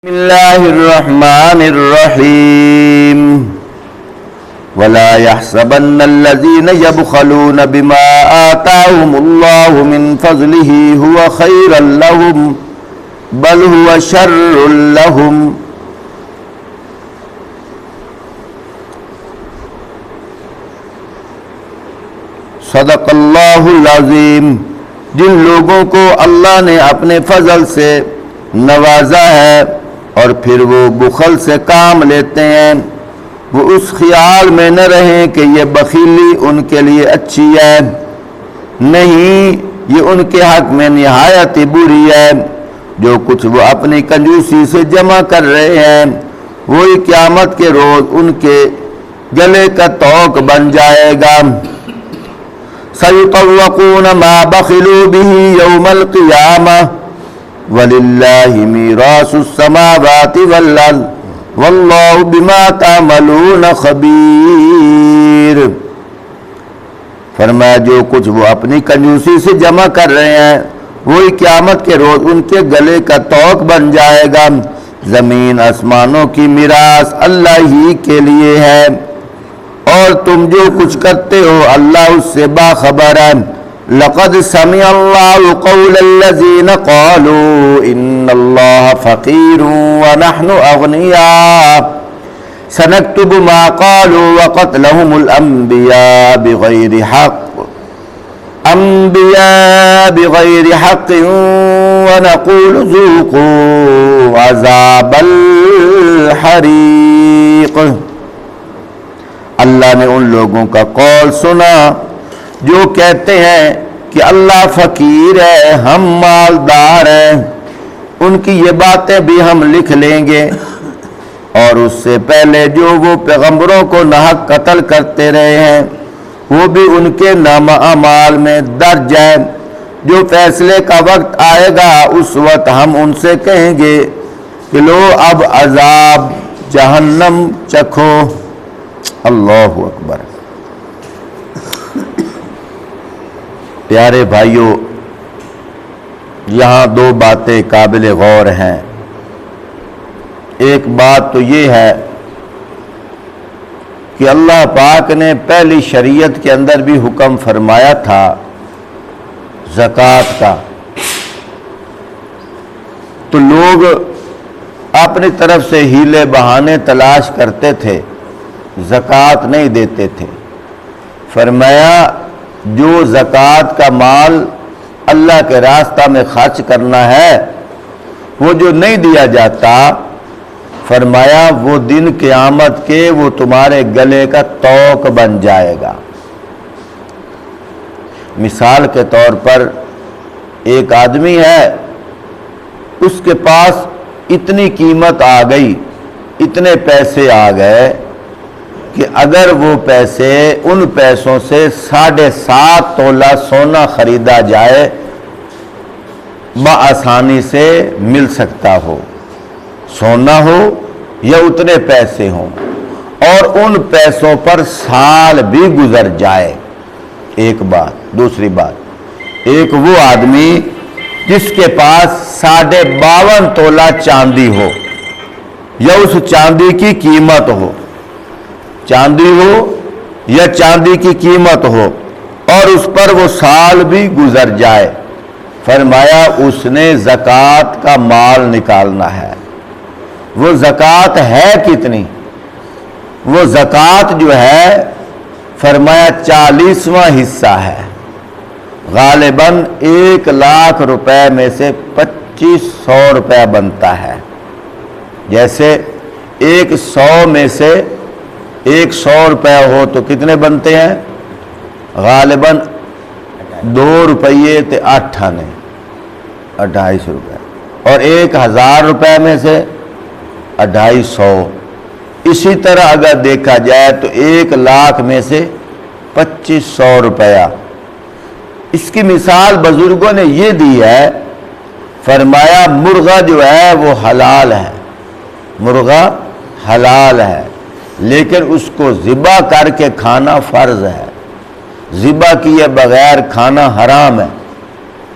بسم الله الرحمن الرحيم ولا يحسبن الذين يبخلون بما آتاهم الله من فضله هو خيرا لهم بل هو شر لهم صدق اللہ العظیم۔ جن لوگوں کو اللہ نے اپنے فضل سے نوازا ہے اور پھر وہ بخل سے کام لیتے ہیں، وہ اس خیال میں نہ رہیں کہ یہ بخیلی ان کے لیے اچھی ہے، نہیں، یہ ان کے حق میں نہایت بری ہے۔ جو کچھ وہ اپنی کنجوسی سے جمع کر رہے ہیں وہی قیامت کے روز ان کے گلے کا طوق بن جائے گا۔ سَيُطَوَّقُونَ مَا بَخِلُوا بِهِ يَوْمَ الْقِيَامَةِ وَلِلَّهِ مِيرَاثُ السَّمَاوَاتِ وَالْأَرْضِ وَاللَّهُ بِمَا تَعْمَلُونَ خَبِيرٌ۔ فرمایا جو کچھ وہ اپنی کنجوسی سے جمع کر رہے ہیں وہی قیامت کے روز ان کے گلے کا طوق بن جائے گا۔ زمین آسمانوں کی میراث اللہ ہی کے لیے ہے اور تم جو کچھ کرتے ہو اللہ اس سے باخبر ہے۔ لقد سمع اللہ قول الذین قالوا ان اللہ فقیر ونحن اغنیاء سنکتب ما قالوا وقتلهم الانبیاء بغیر حق ونقول ذوقوا عذاب الحریق۔ اللہ نے ان لوگوں کا قول سنا جو کہتے ہیں کہ اللہ فقیر ہے، ہم مالدار ہیں، ان کی یہ باتیں بھی ہم لکھ لیں گے، اور اس سے پہلے جو وہ پیغمبروں کو ناحق قتل کرتے رہے ہیں وہ بھی ان کے نامہ اعمال میں درج ہے۔ جو فیصلے کا وقت آئے گا اس وقت ہم ان سے کہیں گے کہ لو اب عذاب جہنم چکھو۔ اللہ اکبر۔ پیارے بھائیوں، یہاں دو باتیں قابل غور ہیں۔ ایک بات تو یہ ہے کہ اللہ پاک نے پہلی شریعت کے اندر بھی حکم فرمایا تھا زکوٰۃ کا، تو لوگ اپنی طرف سے ہیلے بہانے تلاش کرتے تھے، زکوٰۃ نہیں دیتے تھے۔ فرمایا جو زکوٰۃ کا مال اللہ کے راستہ میں خرچ کرنا ہے وہ جو نہیں دیا جاتا، فرمایا وہ دن قیامت کے وہ تمہارے گلے کا طوق بن جائے گا۔ مثال کے طور پر ایک آدمی ہے، اس کے پاس اتنی قیمت آ گئی، اتنے پیسے آ گئے کہ اگر وہ پیسے ان پیسوں سے 7.5 تولہ سونا خریدا جائے بآسانی سے مل سکتا ہو، سونا ہو یا اتنے پیسے ہوں، اور ان پیسوں پر سال بھی گزر جائے۔ ایک بات۔ دوسری بات، ایک وہ آدمی جس کے پاس 52.5 تولہ چاندی ہو یا اس چاندی کی قیمت ہو، چاندی ہو یا چاندی کی قیمت ہو اور اس پر وہ سال بھی گزر جائے، فرمایا اس نے زکوٰۃ کا مال نکالنا ہے۔ وہ زکوٰۃ ہے کتنی؟ وہ زکوٰۃ جو ہے فرمایا 40واں حصہ ہے، غالباً 1,00,000 روپے میں سے 2500 روپے بنتا ہے۔ جیسے 100 میں سے 100 روپے ہو تو کتنے بنتے ہیں؟ غالباً 2 روپیے تے 8 آنے 250 روپے، اور 1000 روپے میں سے 250۔ اسی طرح اگر دیکھا جائے تو 1,00,000 میں سے 2500 روپیہ۔ اس کی مثال بزرگوں نے یہ دی ہے، فرمایا مرغہ جو ہے وہ حلال ہے، مرغہ حلال ہے، لیکن اس کو ذبح کر کے کھانا فرض ہے، ذبح کیے بغیر کھانا حرام ہے۔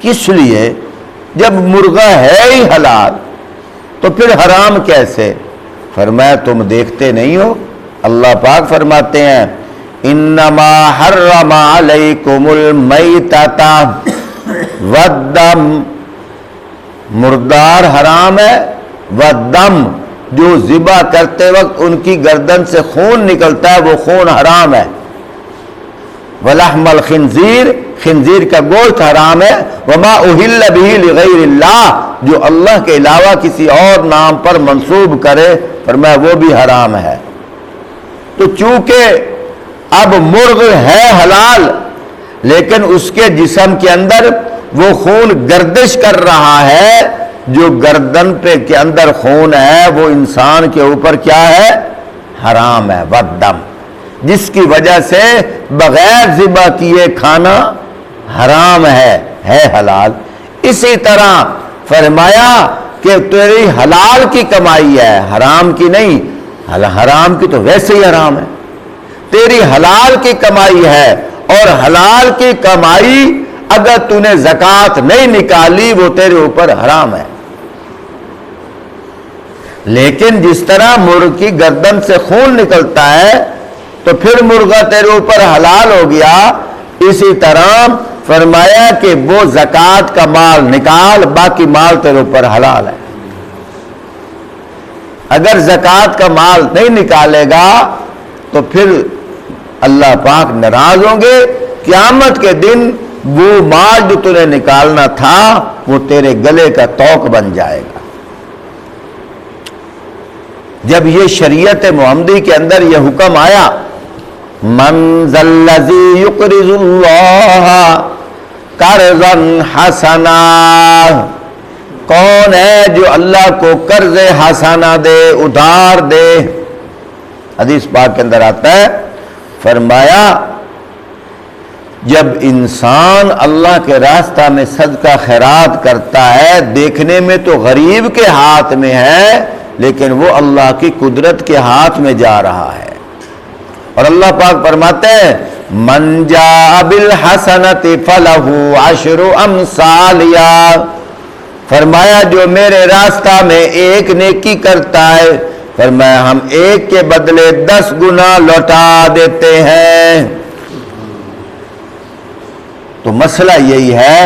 کس لیے؟ جب مرغہ ہے ہی حلال تو پھر حرام کیسے؟ فرمایا تم دیکھتے نہیں ہو؟ اللہ پاک فرماتے ہیں انما حرم علیکم المیتۃ والدم، مردار حرام ہے، والدم جو ذبح کرتے وقت ان کی گردن سے خون نکلتا ہے وہ خون حرام ہے، ولحم الخنزیر، خنزیر کا گوشت حرام ہے، وما اہل بہ لغیر اللہ، جو اللہ کے علاوہ کسی اور نام پر منسوب کرے فرمایا وہ بھی حرام ہے۔ تو چونکہ اب مرغ ہے حلال لیکن اس کے جسم کے اندر وہ خون گردش کر رہا ہے، جو گردن پہ کے اندر خون ہے وہ انسان کے اوپر کیا ہے؟ حرام ہے، والدم، جس کی وجہ سے بغیر ذبح کیے کھانا حرام ہے حلال۔ اسی طرح فرمایا کہ تیری حلال کی کمائی ہے، حرام کی نہیں، حرام کی تو ویسے ہی حرام ہے، تیری حلال کی کمائی ہے، اور حلال کی کمائی اگر تو نے زکوٰۃ نہیں نکالی وہ تیرے اوپر حرام ہے۔ لیکن جس طرح مرغ کی گردن سے خون نکلتا ہے تو پھر مرغا تیرے اوپر حلال ہو گیا، اسی طرح فرمایا کہ وہ زکوٰۃ کا مال نکال، باقی مال تیرے اوپر حلال ہے۔ اگر زکوٰۃ کا مال نہیں نکالے گا تو پھر اللہ پاک ناراض ہوں گے، قیامت کے دن وہ مال جو تجھے نکالنا تھا وہ تیرے گلے کا توق بن جائے گا۔ جب یہ شریعت محمدی کے اندر یہ حکم آیا من ذا الذی یقرض اللہ قرضا حسنا، کون ہے جو اللہ کو قرض حسنا دے، ادھار دے؟ حدیث پاک کے اندر آتا ہے، فرمایا جب انسان اللہ کے راستہ میں صدقہ خیرات کرتا ہے، دیکھنے میں تو غریب کے ہاتھ میں ہے لیکن وہ اللہ کی قدرت کے ہاتھ میں جا رہا ہے، اور اللہ پاک فرماتے ہیں من جاء بالحسنۃ فلہ عشر امثالها، فرمایا جو میرے راستہ میں ایک نیکی کرتا ہے فرمایا ہم ایک کے بدلے 10 گنا لوٹا دیتے ہیں۔ تو مسئلہ یہی ہے،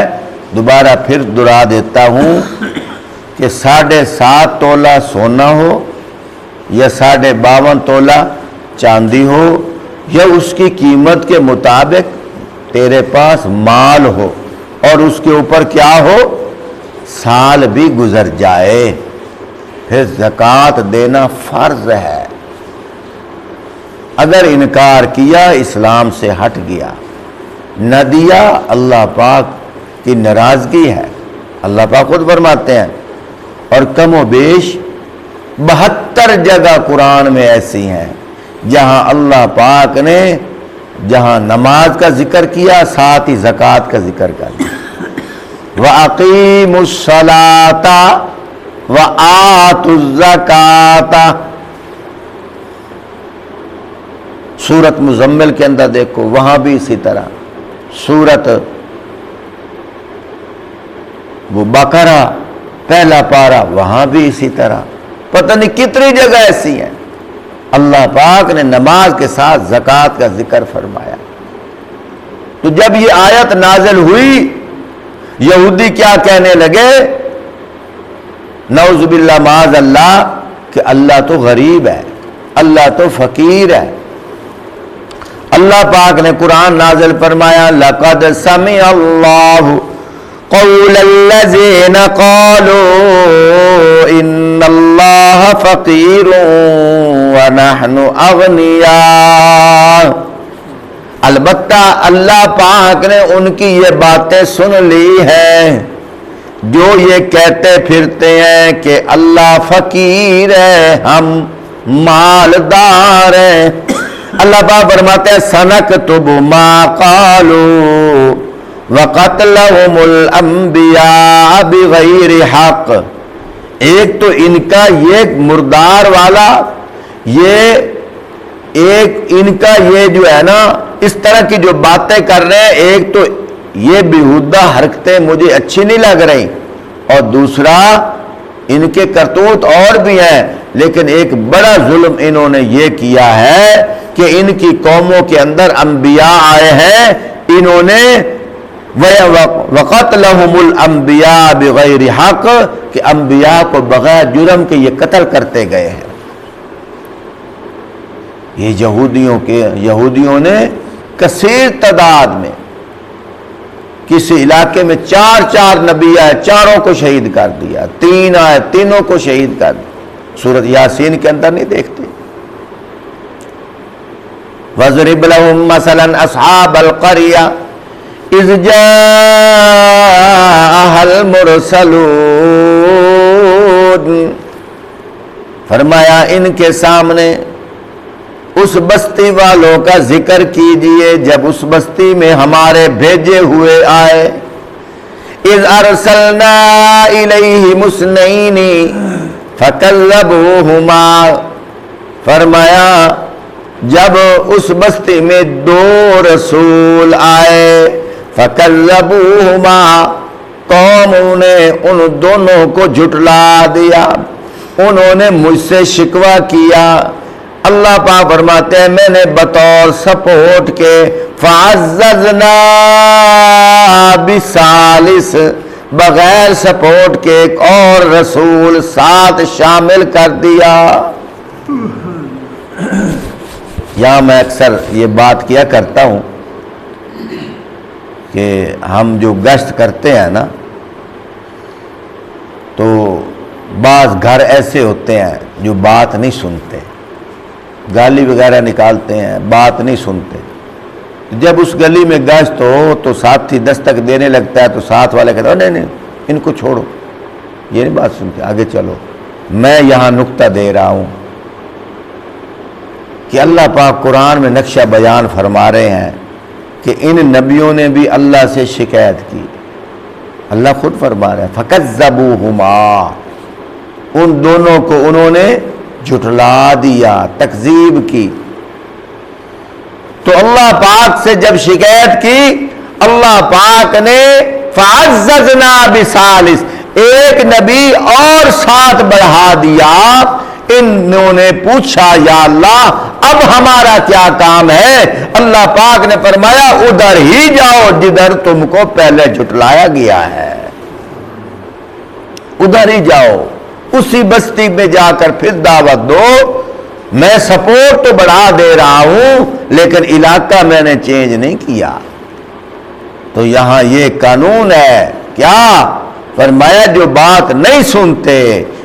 دوبارہ پھر دہرا دیتا ہوں کہ 7.5 تولہ سونا ہو یا 52.5 تولہ چاندی ہو یا اس کی قیمت کے مطابق تیرے پاس مال ہو اور اس کے اوپر کیا ہو، سال بھی گزر جائے، پھر زکوٰۃ دینا فرض ہے۔ اگر انکار کیا اسلام سے ہٹ گیا، نہ دیا اللہ پاک کی ناراضگی ہے۔ اللہ پاک خود فرماتے ہیں، اور کم و بیش 72 جگہ قرآن میں ایسی ہیں جہاں اللہ پاک نے جہاں نماز کا ذکر کیا ساتھ ہی زکوٰۃ کا ذکر کر دیا۔ وَأَقِيمُوا الصَّلَاةَ وَآتُوا الزَّكَاةَ، سورت مزمل کے اندر دیکھو وہاں بھی اسی طرح، سورت وہ بقرہ پہلا پارہ وہاں بھی اسی طرح، پتہ نہیں کتنی جگہ ایسی ہیں اللہ پاک نے نماز کے ساتھ زکوٰۃ کا ذکر فرمایا۔ تو جب یہ آیت نازل ہوئی یہودی کیا کہنے لگے، نعوذ باللہ معاذ اللہ، کہ اللہ تو غریب ہے، اللہ تو فقیر ہے۔ اللہ پاک نے قرآن نازل فرمایا لقد سمع اللہ قول الذین قالوا ان اللہ فقیر ونحن اغنیاء، البتہ اللہ پاک نے ان کی یہ باتیں سن لی ہیں جو یہ کہتے پھرتے ہیں کہ اللہ فقیر ہے، ہم مالدار ہیں۔ اللہ پاک فرماتے ہیں سنکتب ما قالوا وقتلهم الانبیاء بغیر حق، ایک تو ان کا یہ مردار والا، یہ ایک ان کا یہ جو ہے نا اس طرح کی جو باتیں کر رہے ہیں، ایک تو یہ بیہودہ حرکتیں مجھے اچھی نہیں لگ رہی، اور دوسرا ان کے کرتوت اور بھی ہیں، لیکن ایک بڑا ظلم انہوں نے یہ کیا ہے کہ ان کی قوموں کے اندر انبیاء آئے ہیں، انہوں نے وَقَتْلَهُمُ الْأَنْبِيَاءَ بِغَيْرِ حَقٍّ کہ انبیاء کو بغیر جرم کے یہ قتل کرتے گئے ہیں۔ یہ یہودیوں نے کثیر تعداد میں کسی علاقے میں 4 نبی آئے، چاروں کو شہید کر دیا، 3 آئے، تینوں کو شہید کر دیا۔ سورۃ یاسین کے اندر نہیں دیکھتے؟ وَاضْرِبْ لَهُم مَّثَلًا أَصْحَابَ الْقَرْيَةِ اِذْ جَاءَهَا الْمُرْسَلُونَ، فرمایا ان کے سامنے اس بستی والوں کا ذکر کیجئے جب اس بستی میں ہمارے بھیجے ہوئے آئے۔ اِذْ أَرْسَلْنَا إِلَيْهِمُ اثْنَيْنِ فَكَذَّبُوهُمَا، فرمایا جب اس بستی میں 2 رسول آئے، فَكَذَّبُوهُمَا، قوموں نے ان دونوں کو جھٹلا دیا، انہوں نے مجھ سے شکوہ کیا۔ اللہ پاک فرماتے ہیں میں نے بطور سپورٹ کے فَعَزَّزْنَا بِثَالِثٍ، بغیر سپورٹ کے ایک اور رسول ساتھ شامل کر دیا۔ یہاں میں اکثر یہ بات کیا کرتا ہوں کہ ہم جو گشت کرتے ہیں نا، تو بعض گھر ایسے ہوتے ہیں جو بات نہیں سنتے، گالی وغیرہ نکالتے ہیں، بات نہیں سنتے۔ جب اس گلی میں گشت ہو تو ساتھی دستک دینے لگتا ہے تو ساتھ والے کہتے ہیں نہیں ان کو چھوڑو، یہ نہیں بات سنتے، آگے چلو۔ میں یہاں نقطہ دے رہا ہوں کہ اللہ پاک قرآن میں نقشہ بیان فرما رہے ہیں کہ ان نبیوں نے بھی اللہ سے شکایت کی۔ اللہ خود فرما رہے ہیں فَكَذَّبُوهُمَا، ان دونوں کو انہوں نے جھٹلا دیا، تکذیب کی۔ تو اللہ پاک سے جب شکایت کی، اللہ پاک نے فَعَزَّزْنَا بِثَالِثٍ، ایک نبی اور ساتھ بڑھا دیا۔ انہوں نے پوچھا یا اللہ اب ہمارا کیا کام ہے؟ اللہ پاک نے فرمایا ادھر ہی جاؤ جدھر تم کو پہلے جھٹلایا گیا ہے، ادھر ہی جاؤ، اسی بستی میں جا کر پھر دعوت دو۔ میں سپورٹ تو بڑھا دے رہا ہوں لیکن علاقہ میں نے چینج نہیں کیا۔ تو یہاں یہ قانون ہے، کیا فرمایا جو بات نہیں سنتے،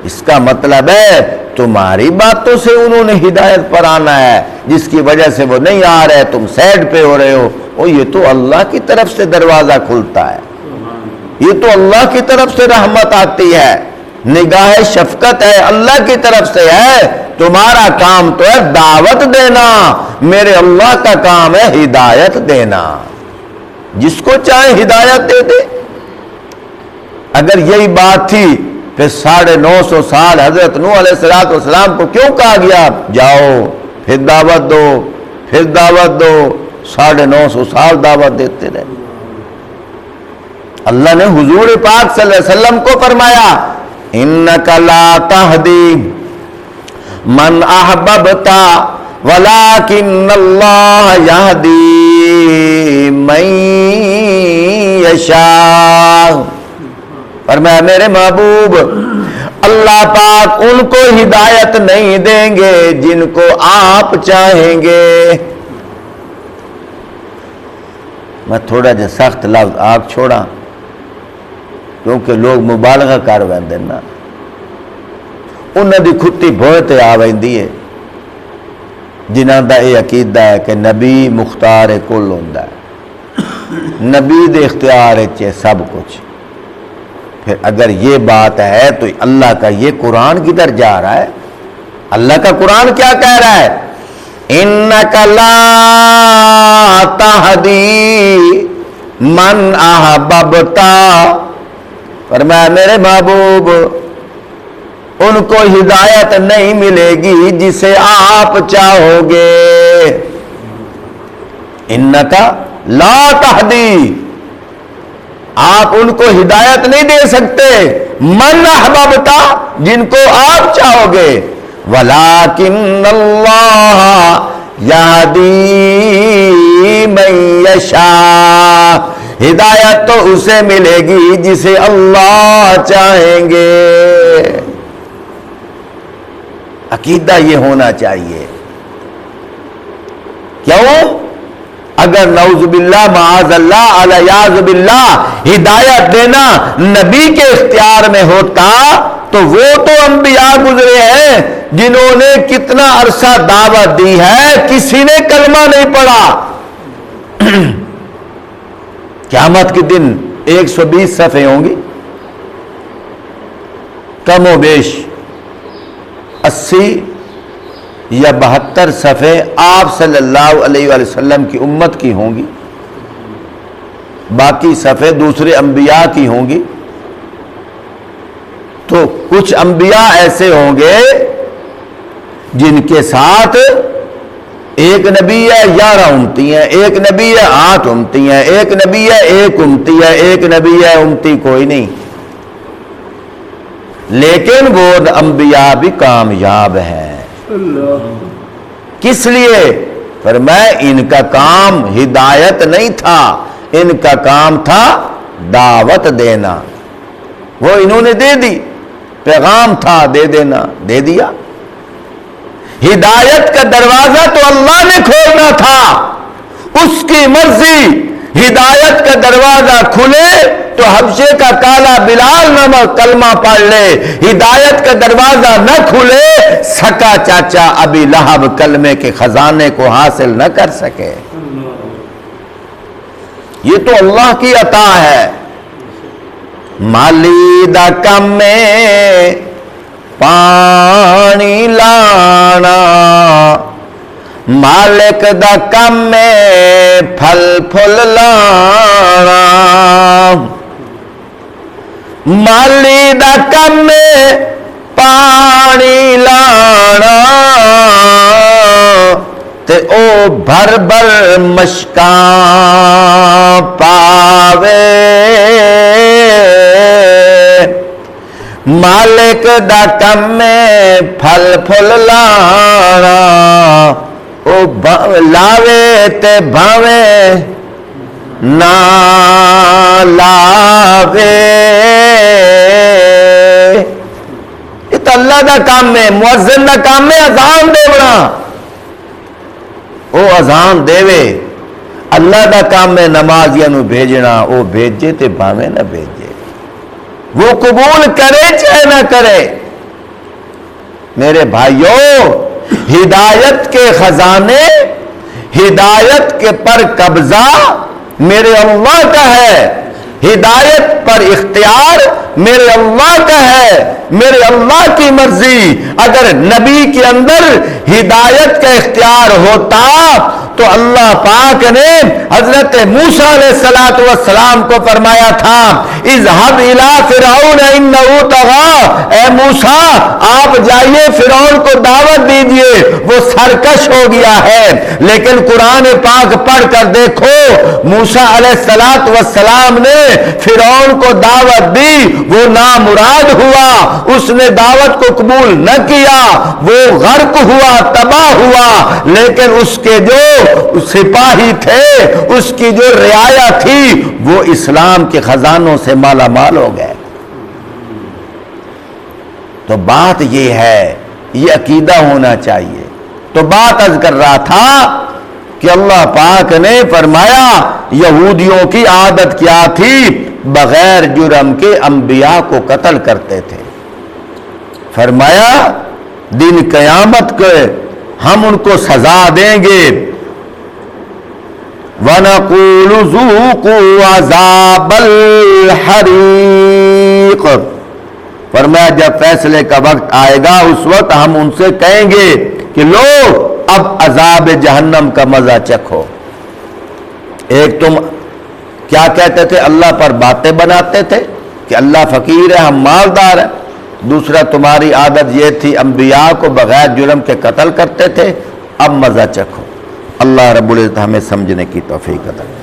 اس کا مطلب ہے تمہاری باتوں سے انہوں نے ہدایت پر آنا ہے، جس کی وجہ سے وہ نہیں آ رہے، تم سائڈ پہ ہو رہے ہو۔ اور یہ تو اللہ کی طرف سے دروازہ کھلتا ہے، یہ تو اللہ کی طرف سے رحمت آتی ہے، نگاہ شفقت ہے، اللہ کی طرف سے ہے۔ تمہارا کام تو ہے دعوت دینا، میرے اللہ کا کام ہے ہدایت دینا، جس کو چاہے ہدایت دے دے۔ اگر یہی بات تھی پھر 950 سال حضرت نوح علیہ السلام کو کیوں کہا گیا جاؤ پھر دعوت دو، پھر دعوت دو؟ 950 سال دعوت دیتے رہے۔ اللہ نے حضور پاک صلی اللہ علیہ وسلم کو فرمایا انک لا تہدی من احببت ولکن اللہ یہدی من یشاء، فرمایا میرے محبوب اللہ پاک ان کو ہدایت نہیں دیں گے جن کو آپ چاہیں گے۔ میں تھوڑا جا سخت لفظ آپ چھوڑا کیونکہ لوگ مبالغہ کر ویندے نا، انہاں دی کھٹی بہت آ ویندی ہے جنہاں دا یہ عقیدہ ہے کہ نبی مختار کل ہوندا ہے، نبی دے اختیار وچ سب کچھ۔ پھر اگر یہ بات ہے تو اللہ کا یہ قرآن کدھر جا رہا ہے؟ اللہ کا قرآن کیا کہہ رہا ہے؟ انک لا تہدی من احببت، فرمایا میرے محبوب ان کو ہدایت نہیں ملے گی جسے آپ چاہو گے۔ انک لا تہدی، آپ ان کو ہدایت نہیں دے سکتے، من احببتا، جن کو آپ چاہو گے، ولیکن اللہ یہدی من یشاء، ہدایت تو اسے ملے گی جسے اللہ چاہیں گے۔ عقیدہ یہ ہونا چاہیے۔ کیوں؟ اگر نعوذ باللہ معاذ اللہ علیاذ باللہ ہدایت دینا نبی کے اختیار میں ہوتا تو وہ تو انبیاء گزرے ہیں جنہوں نے کتنا عرصہ دعوت دی ہے، کسی نے کلمہ نہیں پڑھا۔ قیامت کے دن 120 صفحے ہوں گی، کم و بیش 80 یا 72 صفحے آپ صلی اللہ علیہ وآلہ وسلم کی امت کی ہوں گی، باقی صفحے دوسرے انبیاء کی ہوں گی۔ تو کچھ انبیاء ایسے ہوں گے جن کے ساتھ ایک نبی ہے 11 امتی ہیں، ایک نبی ہے 8 امتی ہیں، ایک نبی ہے 1 امتی ہے، ایک نبی ہے امتی کوئی نہیں، لیکن وہ انبیاء بھی کامیاب ہیں۔ کس لیے؟ فرمایا ان کا کام ہدایت نہیں تھا، ان کا کام تھا دعوت دینا، وہ انہوں نے دے دی، پیغام تھا دے دینا، دے دیا۔ ہدایت کا دروازہ تو اللہ نے کھولنا تھا، اس کی مرضی، ہدایت کا دروازہ کھلے تو حبشے کا کالا بلال نمک کلمہ پڑھ لے، ہدایت کا دروازہ نہ کھلے سکا چاچا ابی لہب کلمے کے خزانے کو حاصل نہ کر سکے۔ یہ تو اللہ کی عطا ہے۔ مالی دا کم میں پانی لانا، مالک دا کم میں پھل پھل لانا، مالی دا کم میں پانی لانا، تے او بھر بھر مشکاں پاوے، مالک دا کم میں پھل پھل لانا، او لاوے تے بھاوے نہ لاوے۔ یہ تو اللہ دا کام ہے، مؤذن دا کام ہے اذان دیونا، او اذان دیوے۔ اللہ دا کام ہے نمازیاں نو بھیجنا، او بھیجے تے بھاوے نہ بھیجے، وہ قبول کرے چاہے نہ کرے۔ میرے بھائیوں، ہدایت کے خزانے، ہدایت کے پر قبضہ میرے اللہ کا ہے، ہدایت پر اختیار میرے اللہ کا ہے، میرے اللہ کی مرضی۔ اگر نبی کے اندر ہدایت کا اختیار ہوتا تو اللہ پاک نے حضرت موسیٰ علیہ السلام کو فرمایا تھا اذهب الى فرعون انه طغى، اے موسیٰ آپ جائیے فرعون کو دعوت دیجئے، وہ سرکش ہو گیا ہے۔ لیکن قرآن پاک پڑھ کر دیکھو، موسیٰ علیہ السلام نے فرعون کو دعوت دی، وہ نامراد ہوا، اس نے دعوت کو قبول نہ کیا، وہ غرق ہوا، تباہ ہوا۔ لیکن اس کے جو سپاہی تھے، اس کی جو رعایا تھی، وہ اسلام کے خزانوں سے مالا مال ہو گئے۔ تو بات یہ ہے، یہ عقیدہ ہونا چاہیے۔ تو بات عرض کر رہا تھا کہ اللہ پاک نے فرمایا یہودیوں کی عادت کیا تھی، بغیر جرم کے انبیاء کو قتل کرتے تھے۔ فرمایا دن قیامت کے ہم ان کو سزا دیں گے، وَنَقُولُ ذُوقُوا عَذَابَ الْحَرِيقِ، فرمایا جب فیصلے کا وقت آئے گا اس وقت ہم ان سے کہیں گے کہ لو اب عذاب جہنم کا مزہ چکھو۔ ایک تم کیا کہتے تھے، اللہ پر باتیں بناتے تھے کہ اللہ فقیر ہے ہم مالدار ہیں، دوسرا تمہاری عادت یہ تھی انبیاء کو بغیر جرم کے قتل کرتے تھے، اب مزہ چکھو۔ اللہ رب العزت ہمیں سمجھنے کی توفیق عطا کرے۔